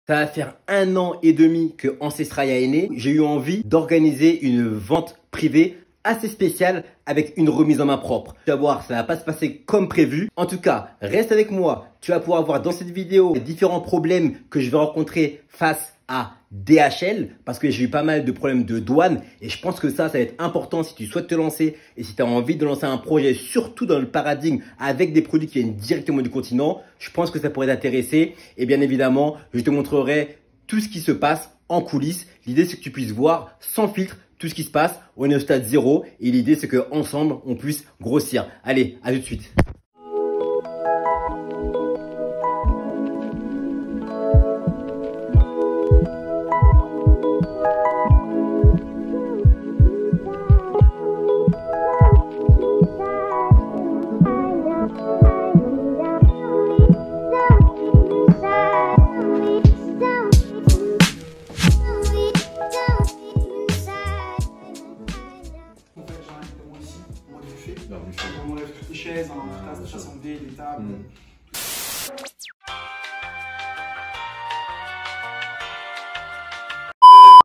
Ça va faire 1 an et demi que Ancestral est né. J'ai eu envie d'organiser une vente privée assez spéciale avec une remise en main propre. Tu vas voir, ça va pas se passer comme prévu. En tout cas, reste avec moi. Tu vas pouvoir voir dans cette vidéo les différents problèmes que je vais rencontrer face à DHL parce que j'ai eu pas mal de problèmes de douane et je pense que ça va être important si tu souhaites te lancer et si tu as envie de lancer un projet, surtout dans le paradigme avec des produits qui viennent directement du continent. Je pense que ça pourrait t'intéresser et bien évidemment, je te montrerai tout ce qui se passe en coulisses. L'idée, c'est que tu puisses voir sans filtre tout ce qui se passe. On est au stade 0 et l'idée, c'est qu'ensemble, on puisse grossir. Allez, à tout de suite. On enlève toutes les chaises, on tasse, des assemblées, des tables.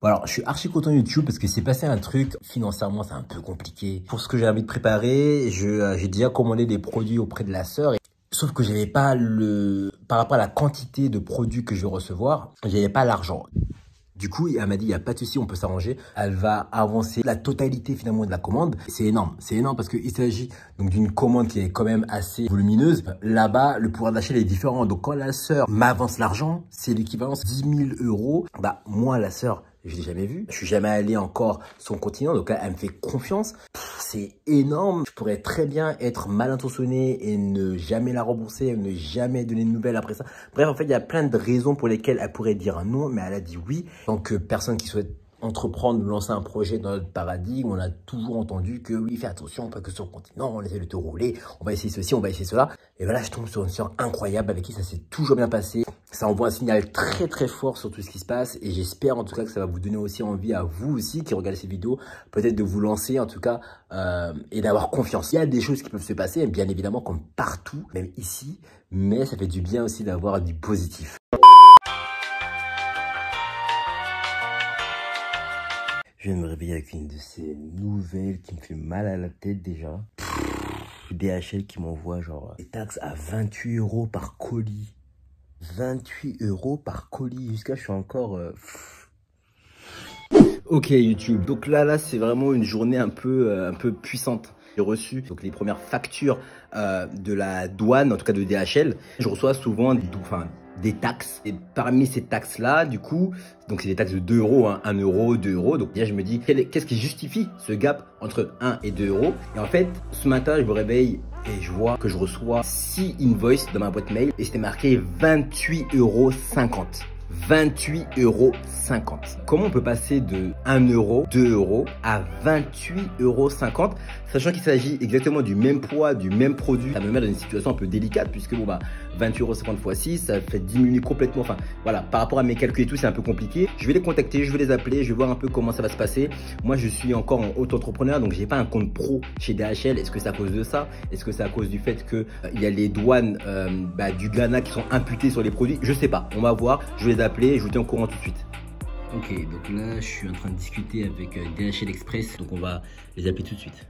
Bon alors, je suis archi content YouTube parce que c'est passé un truc, financièrement c'est un peu compliqué. Pour ce que j'ai envie de préparer, j'ai déjà commandé des produits auprès de la sœur. Sauf que j'avais pas par rapport à la quantité de produits que je vais recevoir, j'avais pas l'argent. Du coup, elle m'a dit, il n'y a pas de souci, on peut s'arranger. Elle va avancer la totalité finalement de la commande. C'est énorme parce qu'il s'agit donc d'une commande qui est quand même assez volumineuse. Là-bas, le pouvoir d'achat est différent. Donc quand la sœur m'avance l'argent, c'est l'équivalent de 10 000 €. Bah moi, la sœur, je l'ai jamais vue. Je suis jamais allé encore sur son continent. Donc là, elle me fait confiance. C'est énorme. Je pourrais très bien être mal intentionné et ne jamais la rembourser, ne jamais donner de nouvelles après ça. Bref, en fait, il y a plein de raisons pour lesquelles elle pourrait dire non, mais elle a dit oui. Donc, personne qui souhaite entreprendre, lancer un projet dans notre paradigme, on a toujours entendu que oui, fais attention, pas que sur le continent, on essaie de te rouler, on va essayer ceci, on va essayer cela. Et voilà, je tombe sur une sœur incroyable avec qui ça s'est toujours bien passé. Ça envoie un signal très très fort sur tout ce qui se passe et j'espère en tout cas que ça va vous donner aussi envie à vous aussi qui regardez cette vidéo, peut-être de vous lancer en tout cas et d'avoir confiance. Il y a des choses qui peuvent se passer, bien évidemment comme partout, même ici, mais ça fait du bien aussi d'avoir du positif. Je viens de me réveiller avec une de ces nouvelles qui me fait mal à la tête déjà. DHL qui m'envoie genre des taxes à 28 € par colis. 28 € par colis. Jusqu'à je suis encore... Ok YouTube, donc là c'est vraiment une journée un peu puissante. J'ai reçu donc les premières factures de la douane, en tout cas de DHL. Je reçois souvent des taxes. Et parmi ces taxes-là, du coup, donc c'est des taxes de 2 €, hein, 1 €, 2 €. Donc déjà, je me dis, qu'est-ce qui justifie ce gap entre 1 et 2 €? Et en fait, ce matin, je me réveille et je vois que je reçois 6 invoices dans ma boîte mail. Et c'était marqué 28,50 €. 28,50 €. Comment on peut passer de 1 €, 2 € à 28,50 €, sachant qu'il s'agit exactement du même poids, du même produit? Ça me met dans une situation un peu délicate puisque bon bah 28,50 € x 6, ça fait diminuer complètement. Enfin voilà, par rapport à mes calculs et tout, c'est un peu compliqué. Je vais les contacter, je vais les appeler, je vais voir un peu comment ça va se passer. Moi, je suis encore en auto-entrepreneur, donc j'ai pas un compte pro chez DHL. Est-ce que c'est à cause de ça? Est-ce que c'est à cause du fait que il y a les douanes du Ghana qui sont imputées sur les produits? Je sais pas. On va voir. Je vais les appeler et je vous tiens au courant tout de suite. Ok, donc là, je suis en train de discuter avec DHL Express, donc on va les appeler tout de suite.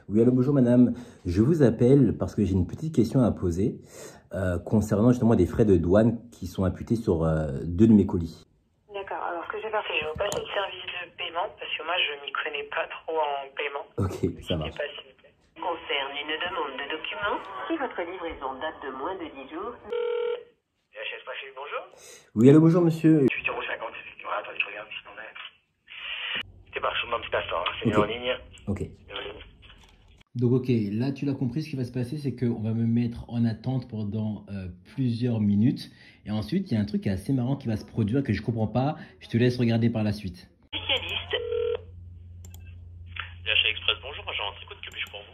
Oui, allô, bonjour madame. Je vous appelle parce que j'ai une petite question à poser concernant justement des frais de douane qui sont imputés sur 2 de mes colis. D'accord, alors ce que je vais faire, c'est que je vais vous passer le service de paiement parce que moi je m'y connais pas trop en paiement. Ok, ça marche. Pas, s'il vous plaît. Concerne une demande de documents, si votre livraison date de moins de 10 jours. DHL Express, bonjour. Oui, allô, bonjour monsieur. 8,50 €, effectivement. Attendez, je regarde si on a. C'est parti, un petit instant, hein. C'est Ok. en ligne. Ok. Donc ok, là tu l'as compris, ce qui va se passer, c'est qu'on va me mettre en attente pendant plusieurs minutes. Et ensuite, il y a un truc assez marrant qui va se produire que je comprends pas. Je te laisse regarder par la suite. Spécialiste. DHL Express, bonjour, agent. C'est quoi que puis-je pour vous?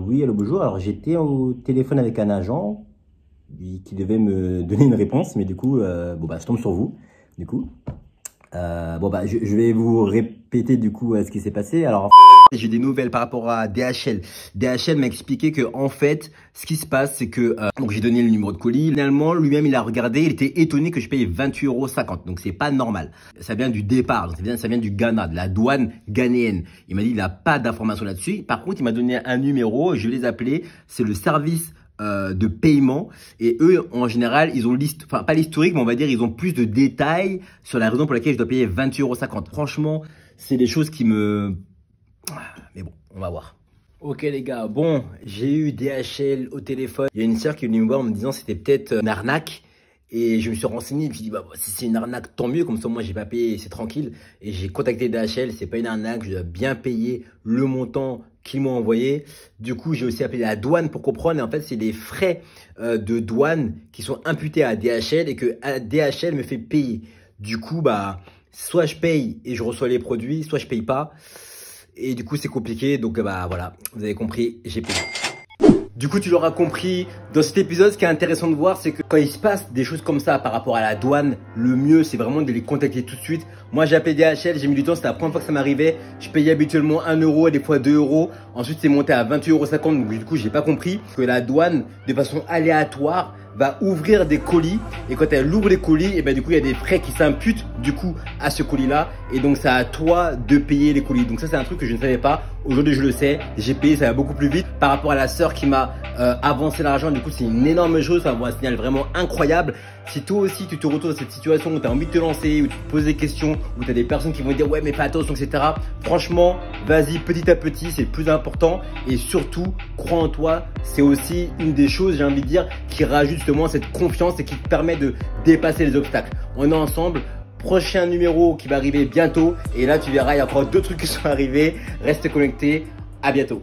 Oui, allô, bonjour. Alors j'étais au téléphone avec un agent qui devait me donner une réponse, mais du coup, bon bah je tombe sur vous. Du coup, Bon bah je vais vous répéter du coup ce qui s'est passé. Alors j'ai des nouvelles par rapport à DHL. DHL m'a expliqué que en fait ce qui se passe c'est que donc j'ai donné le numéro de colis. Finalement lui-même il a regardé, il était étonné que je paye 28,50 €. Donc c'est pas normal. Ça vient du départ, donc ça vient du Ghana, de la douane ghanéenne. Il m'a dit il n'a pas d'informations là-dessus. Par contre il m'a donné un numéro, je vais les appeler. C'est le service de paiement et eux en général ils ont pas l'historique mais on va dire ils ont plus de détails sur la raison pour laquelle je dois payer 28,50 €. Franchement c'est des choses qui me... Mais bon on va voir. Ok les gars, bon j'ai eu DHL au téléphone. Il y a une sœur qui est venue me voir en me disant c'était peut-être une arnaque. Et je me suis renseigné, je me suis dit, bah, si c'est une arnaque, tant mieux, comme ça, moi, j'ai pas payé, c'est tranquille. Et j'ai contacté DHL, c'est pas une arnaque, je dois bien payer le montant qu'ils m'ont envoyé. Du coup, j'ai aussi appelé la douane pour comprendre. Et en fait, c'est des frais de douane qui sont imputés à DHL et que DHL me fait payer. Du coup, bah, soit je paye et je reçois les produits, soit je paye pas. Et du coup, c'est compliqué. Donc, bah, voilà, vous avez compris, j'ai payé. Du coup, tu l'auras compris, dans cet épisode, ce qui est intéressant de voir, c'est que quand il se passe des choses comme ça par rapport à la douane, le mieux, c'est vraiment de les contacter tout de suite. Moi, j'ai appelé DHL, j'ai mis du temps, c'était la première fois que ça m'arrivait. Je payais habituellement 1 € et des fois 2 €. Ensuite, c'est monté à 28,50 €. Donc, du coup, j'ai pas compris que la douane, de façon aléatoire, va ouvrir des colis. Et quand elle ouvre les colis, et ben du coup, il y a des frais qui s'imputent du coup à ce colis-là. Et donc, c'est à toi de payer les colis. Donc ça, c'est un truc que je ne savais pas. Aujourd'hui, je le sais. J'ai payé, ça va beaucoup plus vite par rapport à la sœur qui m'a avancé l'argent. Du coup, c'est une énorme chose. Ça envoie un signal vraiment incroyable. Si toi aussi, tu te retrouves dans cette situation où tu as envie de te lancer, où tu te poses des questions, où tu as des personnes qui vont te dire ouais, mais fais attention, etc. Franchement, vas-y petit à petit, c'est le plus important. Et surtout, crois en toi. C'est aussi une des choses, j'ai envie de dire, qui rajoute justement cette confiance et qui te permet de dépasser les obstacles. On est ensemble. Prochain numéro qui va arriver bientôt. Et là, tu verras, il y a encore d'autres trucs qui sont arrivés. Reste connecté. À bientôt.